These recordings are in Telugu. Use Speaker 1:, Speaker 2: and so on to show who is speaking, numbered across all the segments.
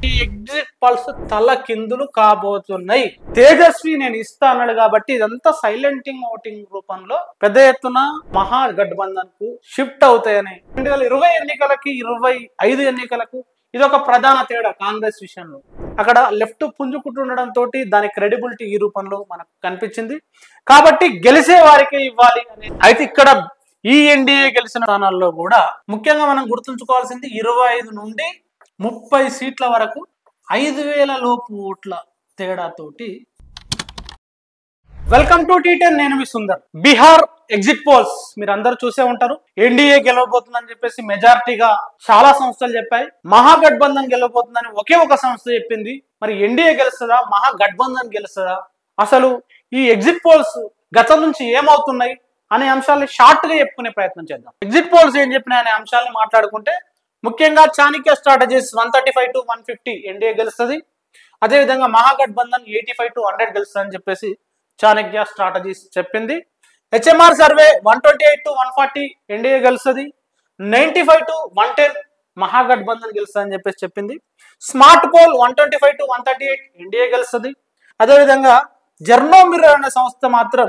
Speaker 1: ఈ ఎగ్జిట్ పల్స్ తల కిందులు కాబోతున్నాయి. తేజస్వి నేను ఇస్తా అన్నాడు కాబట్టి ఇదంతా సైలెంటింగ్ ఓటింగ్ రూపంలో పెద్ద ఎత్తున మహాగఠబంధన్ కు షిఫ్ట్ అవుతాయని 2020 ఎన్నికలకి 25 ఎన్నికలకు ఇది ఒక ప్రధాన తేడా కాంగ్రెస్ విషయంలో. అక్కడ లెఫ్ట్ పుంజుకుంటుండడం తోటి దాని క్రెడిబిలిటీ ఈ రూపంలో మనకు కనిపించింది. కాబట్టి గెలిచే వారికి ఇవ్వాలి అని. అయితే ఇక్కడ ఈ ఎన్డీఏ గెలిచిన స్థానాల్లో కూడా ముఖ్యంగా మనం గుర్తుంచుకోవాల్సింది 25 నుండి 30 సీట్ల వరకు 5,000 లోపు ఓట్ల తేడాతోటి. వెల్కమ్ టు T10, నేను మీ సుందర్. బీహార్ ఎగ్జిట్ పోల్స్ మీరు అందరూ చూసే ఉంటారు. ఎన్డీఏ గెలవబోతుందని చెప్పేసి మెజారిటీగా చాలా సంస్థలు చెప్పాయి. మహాగఠబంధన్ గెలవబోతుందని ఒకే ఒక సంస్థ చెప్పింది. మరి ఎన్డీఏ గెలుస్తుందా, మహాగఠబంధన్ గెలుస్తుందా, అసలు ఈ ఎగ్జిట్ పోల్స్ గతం నుంచి ఏమవుతున్నాయి అనే అంశాలని షార్ట్ గా చెప్పుకునే ప్రయత్నం చేద్దాం. ఎగ్జిట్ పోల్స్ ఏం చెప్పినాయి అనే అంశాలను మాట్లాడుకుంటే ముఖ్యంగా చాణక్య స్ట్రాటజీస్ 135 to 150 ఎన్డీఏ గెలుస్తుంది. అదేవిధంగా మహాగఠబంధన్ 85 to 100 గెలుస్తుంది అని చెప్పేసి చాణక్య స్ట్రాటజీస్ చెప్పింది. హెచ్ఎంఆర్ సర్వే 128 to 140 ఎన్డీఏ గెలుస్తుంది. 95 to 110 మహాగఠబంధన్ గెలుస్తుంది అని చెప్పేసి చెప్పింది. స్మార్ట్ పోల్ 125 to 138 ఎన్డీఏ గెలుస్తుంది. అదేవిధంగా జర్నో మిర్రర్ అనే సంస్థ మాత్రం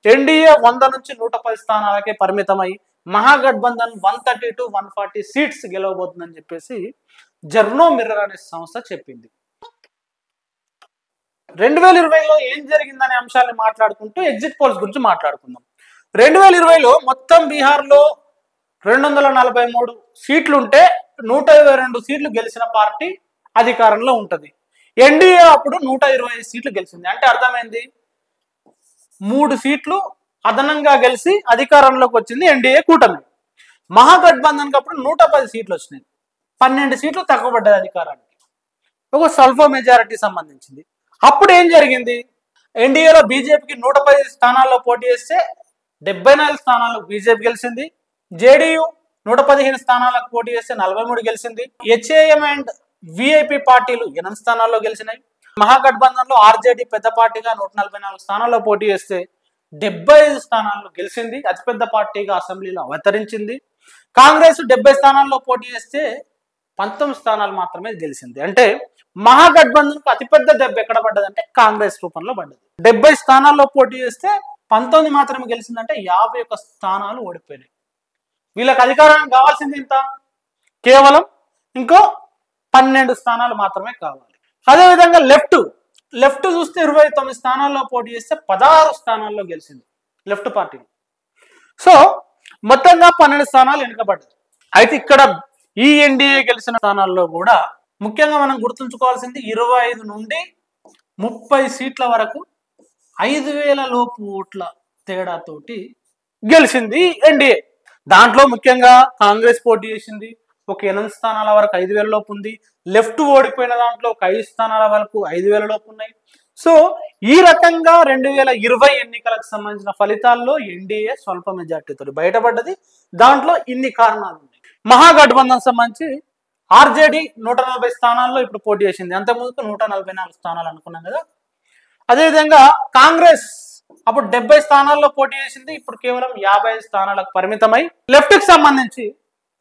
Speaker 1: ఎన్డీఏ 100 నుంచి 110 స్థానాలకే పరిమితమై మహాగఠబంధన్ 130 to 140 సీట్స్ గెలవబోతుందని చెప్పేసి జర్నో మిర్రర్ అనే సంస్థ చెప్పింది. 2020లో ఏం జరిగిందనే అంశాన్ని మాట్లాడుకుంటూ ఎగ్జిట్ పోల్స్ గురించి మాట్లాడుకుందాం. 2020లో మొత్తం బీహార్లో 243 సీట్లుంటే 122 సీట్లు గెలిచిన పార్టీ అధికారంలో ఉంటుంది. ఎన్డీఏ అప్పుడు 125 సీట్లు గెలిచింది. అంటే అర్థమైంది, 3 సీట్లు అదనంగా గెలిచి అధికారంలోకి వచ్చింది ఎన్డీఏ కూటమి. మహాగఠబంధన్కి అప్పుడు 110 సీట్లు వచ్చినాయి, 12 సీట్లు తక్కువ పడ్డది అధికారానికి, ఒక స్వల్ప మెజారిటీ సంబంధించింది. అప్పుడు ఏం జరిగింది, ఎన్డీఏలో బీజేపీకి 110 స్థానాల్లో పోటీ చేస్తే 74 స్థానాలకు బీజేపీ గెలిచింది. జేడీయూ 115 స్థానాలకు పోటీ చేస్తే 43 గెలిచింది. హెచ్ఏఎం అండ్ విఐపి పార్టీలు 8 స్థానాల్లో గెలిచినాయి. మహాగఠబంధన్ లో ఆర్జేడీ పెద్ద పార్టీగా 144 స్థానాల్లో పోటీ చేస్తే 75 స్థానాల్లో గెలిచింది, అతిపెద్ద పార్టీగా అసెంబ్లీలో అవతరించింది. కాంగ్రెస్ 70 స్థానాల్లో పోటీ చేస్తే 19 స్థానాలు మాత్రమే గెలిచింది. అంటే మహాగఠబంధన్ కు అతిపెద్ద దెబ్బ ఎక్కడ పడ్డదంటే కాంగ్రెస్ రూపంలో పడ్డది. 70 స్థానాల్లో పోటీ చేస్తే 19 మాత్రమే గెలిచిందంటే 51 స్థానాలు ఓడిపోయినాయి. వీళ్ళకి అధికారానికి కావాల్సింది ఇంత, కేవలం ఇంకో 12 స్థానాలు మాత్రమే కావాలి. అదేవిధంగా లెఫ్ట్ చూస్తే 29 స్థానాల్లో పోటీ చేస్తే 16 స్థానాల్లో గెలిచింది లెఫ్ట్ పార్టీ. సో మొత్తంగా 12 స్థానాలు వెనుకబడ్డాయి. అయితే ఇక్కడ ఈ ఎన్డీఏ గెలిచిన స్థానాల్లో కూడా ముఖ్యంగా మనం గుర్తుంచుకోవాల్సింది 25 నుండి 30 సీట్ల వరకు 5,000 లోపు ఓట్ల తేడాతోటి గెలిచింది ఎన్డీఏ. దాంట్లో ముఖ్యంగా కాంగ్రెస్ పోటీ చేసింది, ఒక 8 స్థానాల వరకు 5,000 లోపు ఉంది. లెఫ్ట్ ఓడిపోయిన దాంట్లో ఒక 5 స్థానాల వరకు 5,000 లోపు ఉన్నాయి. సో ఈ రకంగా 2020 ఎన్నికలకు సంబంధించిన ఫలితాల్లో ఎన్డీఏ స్వల్ప మెజార్టీతో బయటపడ్డది. దాంట్లో ఇన్ని కారణాలు ఉన్నాయి. మహాగఠబంధన్ సంబంధించి ఆర్జేడీ 140 స్థానాల్లో ఇప్పుడు పోటీ చేసింది, అంతకుముందు 144 స్థానాలు అనుకున్నాం కదా. అదేవిధంగా కాంగ్రెస్ అప్పుడు 70 స్థానాల్లో పోటీ చేసింది, ఇప్పుడు కేవలం 50 స్థానాలకు పరిమితమై. లెఫ్ట్ కి సంబంధించి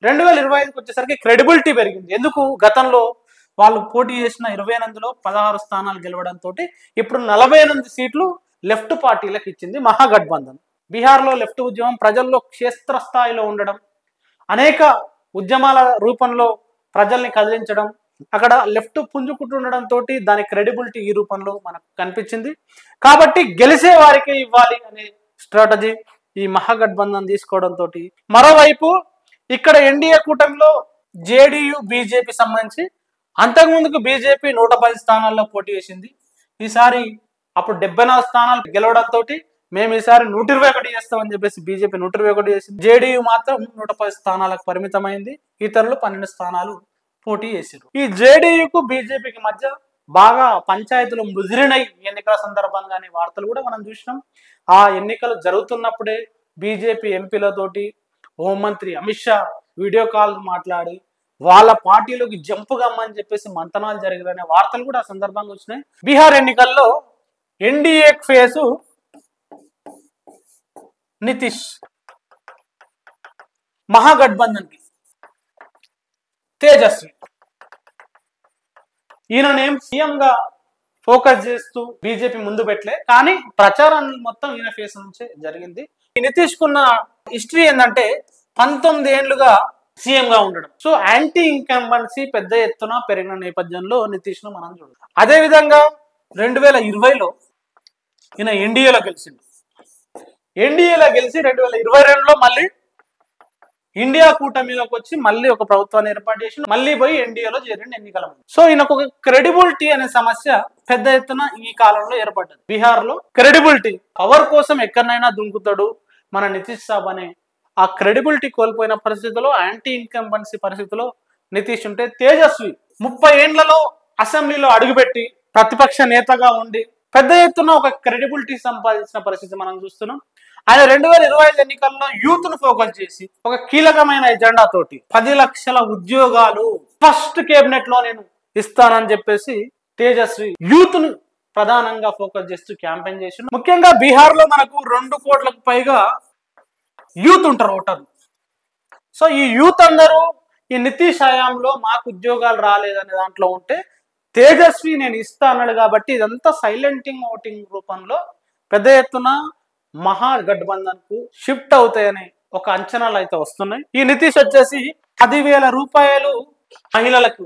Speaker 1: 2025కి వచ్చేసరికి క్రెడిబిలిటీ పెరిగింది. ఎందుకు, గతంలో వాళ్ళు పోటీ చేసిన 28లో 16 స్థానాలు గెలవడంతో ఇప్పుడు 48 సీట్లు లెఫ్ట్ పార్టీలకు ఇచ్చింది మహాగఠబంధన్. బీహార్లో లెఫ్ట్ ఉద్యమం ప్రజల్లో క్షేత్రస్థాయిలో ఉండడం, అనేక ఉద్యమాల రూపంలో ప్రజల్ని కదిలించడం, అక్కడ లెఫ్ట్ పుంజుకుంటుండడంతో దాని క్రెడిబిలిటీ ఈ రూపంలో మనకు కనిపించింది. కాబట్టి గెలిచే వారికి ఇవ్వాలి అనే స్ట్రాటజీ ఈ మహాగఠబంధన్ తీసుకోవడంతో. మరోవైపు ఇక్కడ ఎన్డీఏ కూటమిలో జేడీయూ బీజేపీ సంబంధించి అంతకుముందుకు బీజేపీ 110 స్థానాల్లో పోటీ చేసింది. ఈసారి అప్పుడు 74 స్థానాలు గెలవడంతో మేము ఈసారి 121 చేస్తామని చెప్పేసి బీజేపీ 121 చేసింది. జేడీయూ మాత్రం 110 స్థానాలకు పరిమితమైంది, ఇతరులు 12 స్థానాలు పోటీ చేశారు. ఈ జేడీయూకు బీజేపీకి మధ్య బాగా పంచాయతీలు ముదిరినాయి ఎన్నికల సందర్భంగా అనే వార్తలు కూడా మనం చూసినాం. ఆ ఎన్నికలు జరుగుతున్నప్పుడే బీజేపీ ఎంపీలతోటి హోంమంత్రి అమిత్ షా వీడియో కాల్ మాట్లాడి వాళ్ళ పార్టీలోకి జంపు గమ్మని చెప్పేసి మంతనాలు జరిగారనే వార్తలు కూడా ఆ సందర్భంగా వచ్చినాయి. బీహార్ ఎన్నికల్లో ఎన్డీఏ ఫేసు నితీష్, మహాగఠబంధన్ కి తేజస్వి. ఈయననేం సీఎం గా ఫోకస్ చేస్తూ బీజేపీ ముందు పెట్టలే, కానీ ప్రచారం మొత్తం ఈయన ఫేస్ నుంచే జరిగింది. ఈ నితీష్ కున్న హిస్టరీ ఏంటంటే 19 ఏళ్లుగా సీఎం గా ఉండడం. సో యాంటీ ఇన్కంబెన్సీ పెద్ద ఎత్తున పెరిగిన నేపథ్యంలో నితీష్ ను మనం చూడాలి. అదే విధంగా 2020లో ఈయన ఎన్డీఏలో గెలిచిండు. ఎన్డీఏలో గెలిచి 2022లో మళ్ళీ ఇండియా కూటమిలోకి వచ్చి మళ్ళీ ఒక ప్రభుత్వాన్ని ఏర్పాటు చేసి మళ్ళీ పోయి ఎన్డీఏలో చేరిండు ఎన్నికల ముందు. సో ఈయనకు ఒక క్రెడిబిలిటీ అనే సమస్య పెద్ద ఎత్తున ఈ కాలంలో ఏర్పడ్డది. బీహార్ లో క్రెడిబిలిటీ, పవర్ కోసం ఎక్కడైనా దుంకుతాడు మన నితీష్ సాబ్ అనే ఆ క్రెడిబిలిటీ కోల్పోయిన పరిస్థితిలో, యాంటీ ఇన్కంబెన్సీ పరిస్థితిలో నితీష్ ఉంటే, తేజస్వి 30 ఏండ్లలో అసెంబ్లీలో అడుగుపెట్టి ప్రతిపక్ష నేతగా ఉండి పెద్ద ఎత్తున ఒక క్రెడిబిలిటీ సంపాదించిన పరిస్థితి మనం చూస్తున్నాం. ఆయన 2025 ఎన్నికల్లో యూత్ ను ఫోకస్ చేసి ఒక కీలకమైన ఎజెండా తోటి 10 లక్షల ఉద్యోగాలు ఫస్ట్ కేబినెట్ లో నేను ఇస్తానని చెప్పేసి తేజస్వి యూత్ ను ప్రధానంగా ఫోకస్ చేస్తూ క్యాంపెయిన్ చేసి, ముఖ్యంగా బీహార్ లో మనకు 2 కోట్లకు పైగా యూత్ ఉంటారు ఓటర్లు. సో ఈ యూత్ అందరూ ఈ నితీష్ హయాంలో మాకు ఉద్యోగాలు రాలేదనే దాంట్లో ఉంటే, తేజస్వి నేను ఇస్తా అన్నాడు కాబట్టి ఇదంతా సైలెంటింగ్ ఓటింగ్ రూపంలో పెద్ద ఎత్తున మహాగఠబంధన్ కు షిఫ్ట్ అవుతాయని ఒక అంచనాలు అయితే వస్తున్నాయి. ఈ నితీష్ వచ్చేసి 10,000 రూపాయలు మహిళలకు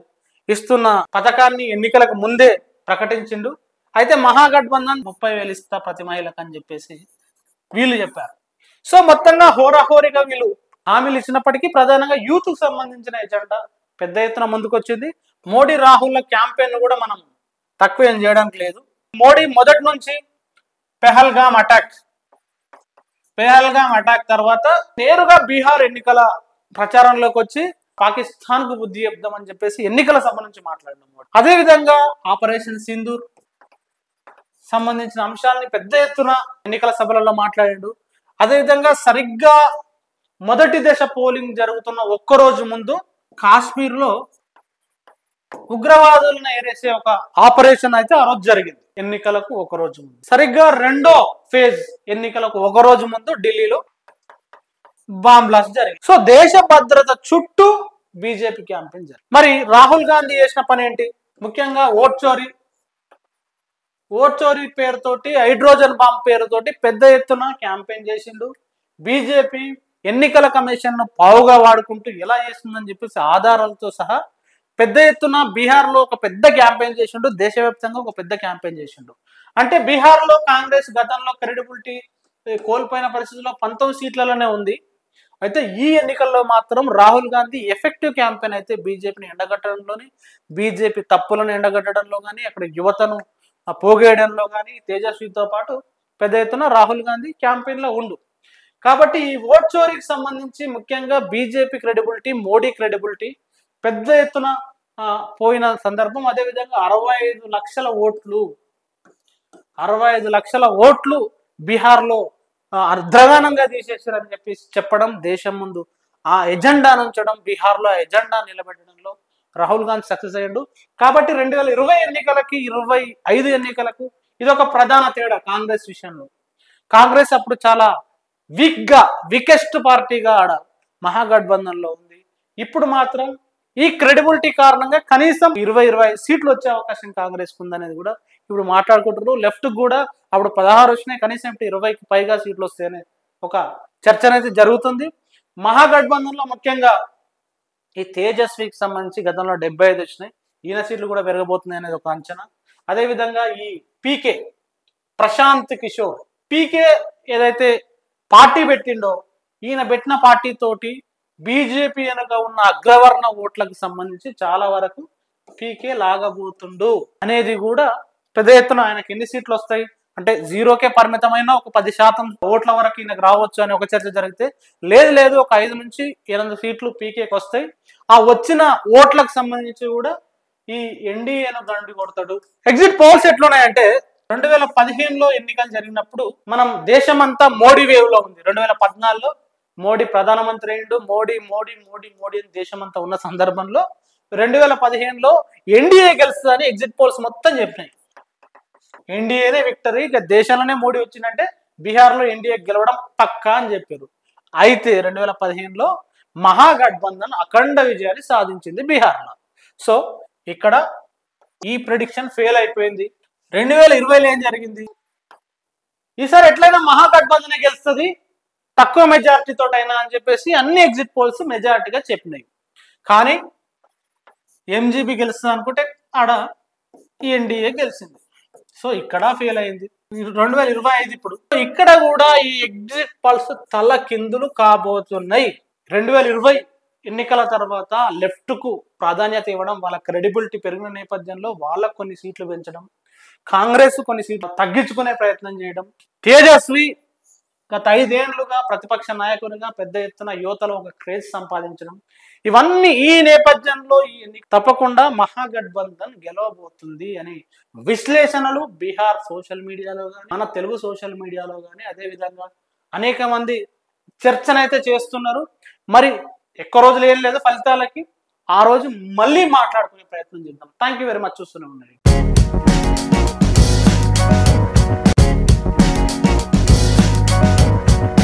Speaker 1: ఇస్తున్న పథకాన్ని ఎన్నికలకు ముందే ప్రకటించిండు. అయితే మహాగఠబంధన్ 30,000 ఇస్తా ప్రతి మహిళకు అని చెప్పేసి వీళ్ళు చెప్పారు. సో మొత్తంగా హోరాహోరీగా వీళ్ళు హామీలు ఇచ్చినప్పటికీ ప్రధానంగా యూత్ కు సంబంధించిన ఎజెండా పెద్ద ఎత్తున ముందుకు వచ్చింది. మోడీ రాహుల్ క్యాంపెయిన్ కూడా మనం తక్కువ ఏం చేయడానికి లేదు. మోడీ మొదటి నుంచి పెహల్గామ్ అటాక్ తర్వాత నేరుగా బీహార్ ఎన్నికల ప్రచారంలోకి వచ్చి పాకిస్తాన్ కు బుద్ధి చెప్దామని చెప్పేసి ఎన్నికల సభ నుంచి మాట్లాడినాం. అదే విధంగా ఆపరేషన్ సింధూర్ సంబంధించిన అంశాలని పెద్ద ఎత్తున ఎన్నికల సభలలో మాట్లాడాడు. అదేవిధంగా సరిగ్గా మొదటి దశ పోలింగ్ జరుగుతున్న ఒక్కరోజు ముందు కాశ్మీర్ లో ఉగ్రవాదులను ఏరేసే ఒక ఆపరేషన్ అయితే ఆ రోజు జరిగింది. ఎన్నికలకు ఒక రోజు ముందు, సరిగ్గా రెండో ఫేజ్ ఎన్నికలకు ఒక రోజు ముందు ఢిల్లీలో బాంబ్ బ్లాస్ట్ జరిగింది. సో దేశ భద్రత చుట్టూ బీజేపీ క్యాంపెయిన్ జరిగింది. మరి రాహుల్ గాంధీ చేసిన పని ఏంటి? ముఖ్యంగా ఓట్ చోరీ పేరుతోటి, హైడ్రోజన్ బాంబ్ పేరుతోటి పెద్ద ఎత్తున క్యాంపెయిన్ చేసిండు. బీజేపీ ఎన్నికల కమిషన్ ను పావుగా వాడుకుంటూ ఎలా చేస్తుందని చెప్పేసి ఆధారాలతో సహా పెద్ద ఎత్తున బీహార్ లో ఒక పెద్ద క్యాంపెయిన్ చేసిండు. దేశవ్యాప్తంగా ఒక పెద్ద క్యాంపెయిన్ చేసిండు. అంటే బీహార్ లో కాంగ్రెస్ గతంలో క్రెడిబిలిటీ కోల్పోయిన పరిస్థితుల్లో 19 సీట్లలోనే ఉంది. అయితే ఈ ఎన్నికల్లో మాత్రం రాహుల్ గాంధీ ఎఫెక్టివ్ క్యాంపెయిన్ అయితే బీజేపీని ఎండగట్టడంలోని, బీజేపీ తప్పులను ఎండగట్టడంలో కానీ, అక్కడ యువతను పోగేయడంలో కానీ తేజస్వితో పాటు పెద్ద ఎత్తున రాహుల్ గాంధీ క్యాంపెయిన్ లో ఉండు. కాబట్టి ఈ ఓట్ చోరీకి సంబంధించి ముఖ్యంగా బీజేపీ క్రెడిబిలిటీ, మోడీ క్రెడిబిలిటీ పెద్ద ఎత్తున పోయిన సందర్భం. అదేవిధంగా 65 లక్షల ఓట్లు బీహార్ లో అర్ధగానంగా తీసేసారని చెప్పి చెప్పడం, దేశం ముందు ఆ ఎజెండాను ఉంచడం, బీహార్ లో ఆ ఎజెండా నిలబెట్టడంలో రాహుల్ గాంధీ సక్సెస్ అయ్యాడు. కాబట్టి 2020 ఎన్నికలకి 25 ఎన్నికలకు ఇదొక ప్రధాన తేడా కాంగ్రెస్ విషయంలో. కాంగ్రెస్ అప్పుడు చాలా వీకెస్ట్ పార్టీగా ఆడ మహాగఠబంధన్ లో ఉంది. ఇప్పుడు మాత్రం ఈ క్రెడిబిలిటీ కారణంగా కనీసం 20-25 సీట్లు వచ్చే అవకాశం కాంగ్రెస్ కు ఉందనేది కూడా ఇప్పుడు మాట్లాడుకుంటున్నారు. లెఫ్ట్ కూడా అప్పుడు 16 వచ్చినాయి, కనీసం ఇప్పుడు 20కి పైగా సీట్లు వస్తాయనే ఒక చర్చ అనేది జరుగుతుంది. మహాగఠబంధన్ లో ముఖ్యంగా ఈ తేజస్వికి సంబంధించి గతంలో 75 వచ్చినాయి, ఈయన సీట్లు కూడా పెరగబోతున్నాయి అనేది ఒక అంచనా. అదేవిధంగా ఈ పీకే ప్రశాంత్ కిషోర్ ఏదైతే పార్టీ పెట్టిండో, ఈయన పెట్టిన పార్టీ తోటి బీజేపీ వెనుక ఉన్న అగ్రవర్ణ ఓట్లకు సంబంధించి చాలా వరకు పీకే లాగబోతుండు అనేది కూడా పెద్ద ఎత్తున. ఆయనకి ఎన్ని సీట్లు వస్తాయి అంటే 0కే పరిమితమైన ఒక 10% ఓట్ల వరకు ఈయనకు రావచ్చు అని ఒక చర్చ జరిగితే, లేదు ఒక 5 నుంచి 8 సీట్లు పీకేకి వస్తాయి. ఆ వచ్చిన ఓట్లకు సంబంధించి కూడా ఈ ఎన్డీఏను దండి కొడతాడు. ఎగ్జిట్ పోల్స్ ఎట్లున్నాయంటే 2015లో ఎన్నికలు జరిగినప్పుడు మనం దేశమంతా మోడీ వేవ్ లో ఉంది. 2014లో మోడీ ప్రధానమంత్రి అయ్యిండు. మోడీ అని దేశమంతా ఉన్న సందర్భంలో 2015లో ఎన్డీఏ గెలుస్తుందని ఎగ్జిట్ పోల్స్ మొత్తం చెప్పినాయి. ఎన్డీఏనే విక్టరీ, ఇక దేశంలోనే మోడీ వచ్చిందంటే బీహార్ లో ఎన్డీఏ గెలవడం పక్కా అని చెప్పారు. అయితే 2015లో మహాగఠబంధన్ అఖండ విజయాన్ని సాధించింది బీహార్లో. సో ఇక్కడ ఈ ప్రిడిక్షన్ ఫెయిల్ అయిపోయింది. 2020లో ఏం జరిగింది? ఈసారి ఎట్లయినా మహాగఠబంధనే గెలుస్తుంది తక్కువ మెజారిటీ తోటైనా అని చెప్పేసి అన్ని ఎగ్జిట్ పోల్స్ మెజారిటీగా చెప్పినాయి. కానీ ఎంజీబీ గెలుస్తుంది అనుకుంటే ఆడ ఎన్డీఏ గెలిచింది. సో ఇక్కడ ఫెయిల్ అయింది. 2025 ఇప్పుడు ఇక్కడ కూడా ఈ ఎగ్జిట్ పోల్స్ తల కిందులు కాబోతున్నాయి. 2020 ఎన్నికల తర్వాత లెఫ్ట్ కు ప్రాధాన్యత ఇవ్వడం, వాళ్ళ క్రెడిబిలిటీ పెరిగిన నేపథ్యంలో వాళ్ళకు కొన్ని సీట్లు పెంచడం, కాంగ్రెస్ కొన్ని సీట్లు తగ్గించుకునే ప్రయత్నం చేయడం, తేజస్వి గత 5 ఏళ్లుగా ప్రతిపక్ష నాయకునిగా పెద్ద ఎత్తున యువతలో ఒక క్రేజ్ సంపాదించడం, ఇవన్నీ ఈ నేపథ్యంలో ఈ తప్పకుండా మహాగఠబంధన్ గెలవబోతుంది అని విశ్లేషణలు బీహార్ సోషల్ మీడియాలో కానీ మన తెలుగు సోషల్ మీడియాలో కానీ అదేవిధంగా అనేక మంది చర్చనైతే చేస్తున్నారు. మరి ఎక్కువ రోజులు ఏం లేదు ఫలితాలకి, ఆ రోజు మళ్ళీ మాట్లాడుకునే ప్రయత్నం చేద్దాం. Thank you very much. చూస్తూనే ఉండండి.